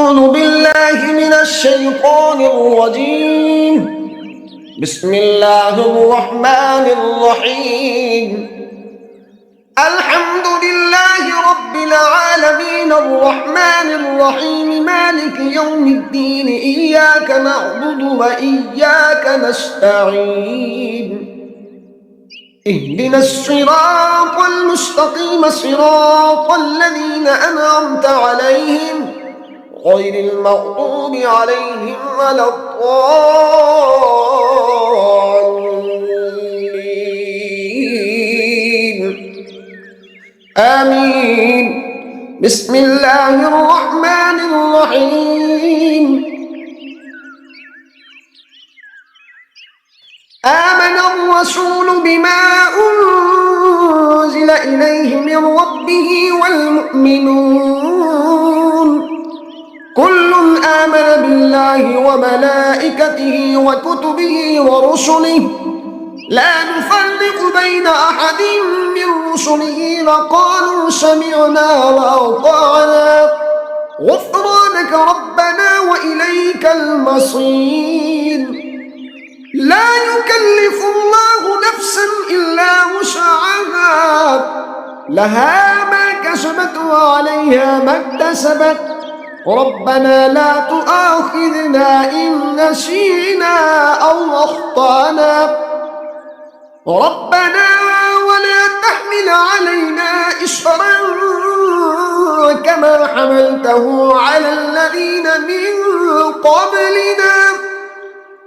أعوذ بالله من الشيطان الرجيم. بسم الله الرحمن الرحيم. الحمد لله رب العالمين الرحمن الرحيم مالك يوم الدين إياك نعبد وإياك نستعين. اهدنا الصراط المستقيم صراط الذين أنعمت عليهم غير المغضوب عليهم ولا الضالين آمين. بسم الله الرحمن الرحيم. آمن الرسول بما أنزل إليه من ربه والمؤمنون كل آمن بالله وملائكته وكتبه ورسله لا نفرق بين أحد من رسله وقالوا سمعنا وأطعنا غفرانك ربنا وإليك المصير. لا يكلف الله نفسا إلا وسعها لها ما كسبت وعليها ما اكتسبت ربنا لا تؤاخذنا إن نسينا أو أخطأنا ربنا ولا تحمل علينا إصرا كما حملته على الذين من قبلنا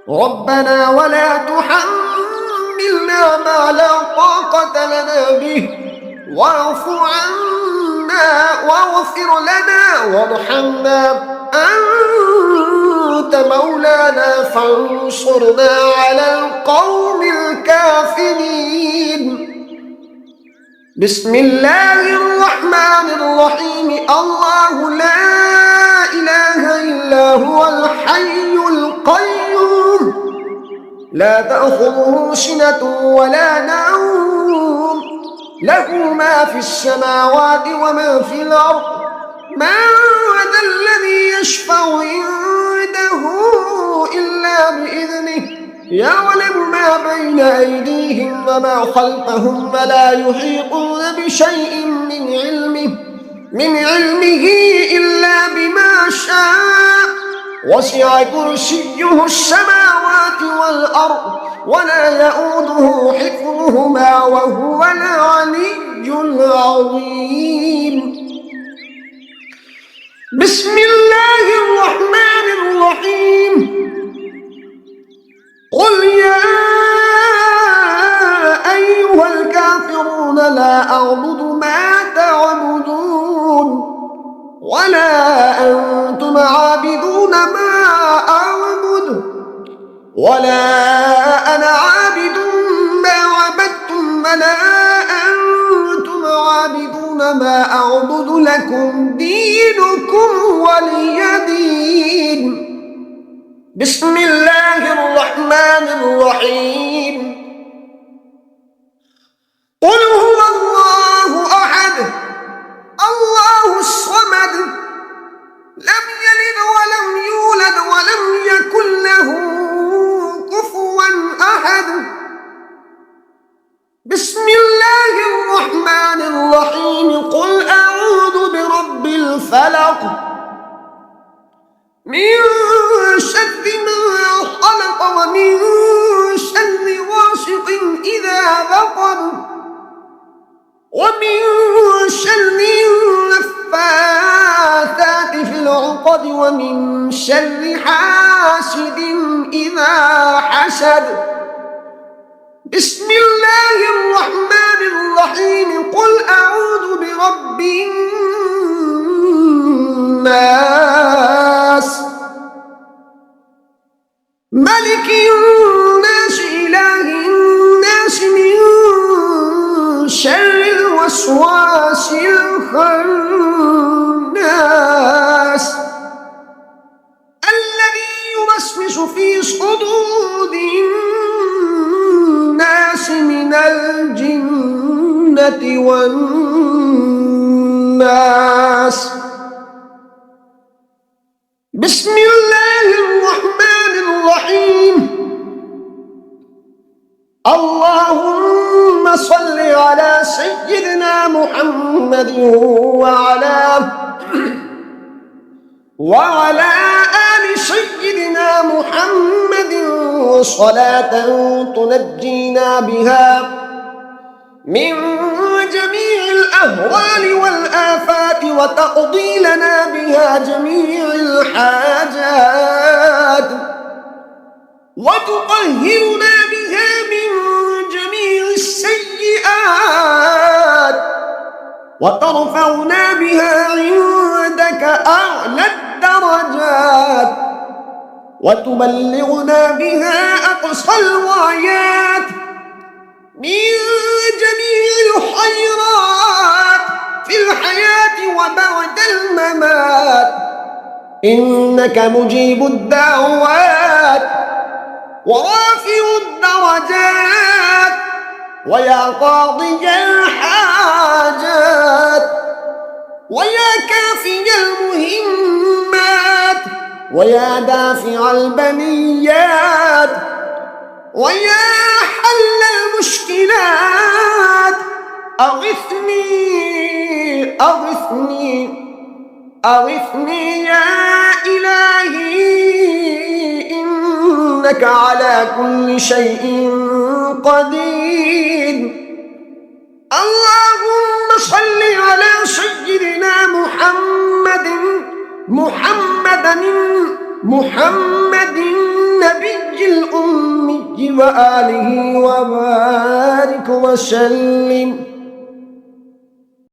ربنا ولا تحملنا ما لا طاقة لنا به واعف عنا واغفر لنا وارحمنا أنت مولانا فانصرنا على القوم الكافرين. بسم الله الرحمن الرحيم. الله لا إله إلا هو الحي القيوم لا تأخذه سنة ولا نوم له ما في السماوات وما في الأرض من ذا الذي يشفع عنده إلا بإذنه يعلم ما بين أيديهم وما خلفهم ولا يحيطون بشيء من علمه إلا بما شاء وسع كرسيه السماوات والأرض ولا يؤوده حفظهما وهو العلي العظيم. بسم الله الرحمن الرحيم. قل يا أيها الكافرون لا أعبد ما تعبدون ولا أنتم عابدون ما أعبد ولا أنا عابد ما عبدتم ولا أنتم عابدون ما أعبد لكم دينكم ولي دين. بسم الله الرحمن الرحيم. قل هو الله أحد الله الصمد لم يلد ولم يولد ولم يكن له كفوا أحد. بسم الله الرحمن الرحيم. قل أعوذ برب الفلق من شر ما خلق ومن شر غاسق إذا وقب ومن شر النفاثات في العقد ومن شر حاسد إذا حسد. بسم الله الرحمن الرحيم. قل أعوذ برب الناس ملك الناس إله الناس من شر الوسواس الخناس الذي يوسوس في صدور الناس من الجنة والناس. بسم الله الرحمن الرحيم. اللهم صل على سيدنا محمد وعلى آل سيدنا محمد صلاة تنجينا بها من جميع الأهوال والآفات وتقضي لنا بها جميع الحاجات وتطهرنا بها من جميع السيئات وترفعنا بها عندك أعلى الدرجات وتبلغنا بها أقصى الغايات من جميع الخيرات في الحياة وبعد الممات، إنك مجيب الدعوات ورافع الدرجات ويا قاضي الحاجات ويا كافي المهمات ويا دافع البليات ويا حل المشكلات أغثني يا إلهي، إنك على كل شيء قدير. اللهم صل على سيدنا محمد النبي الأمي وآله وبارك وسلم.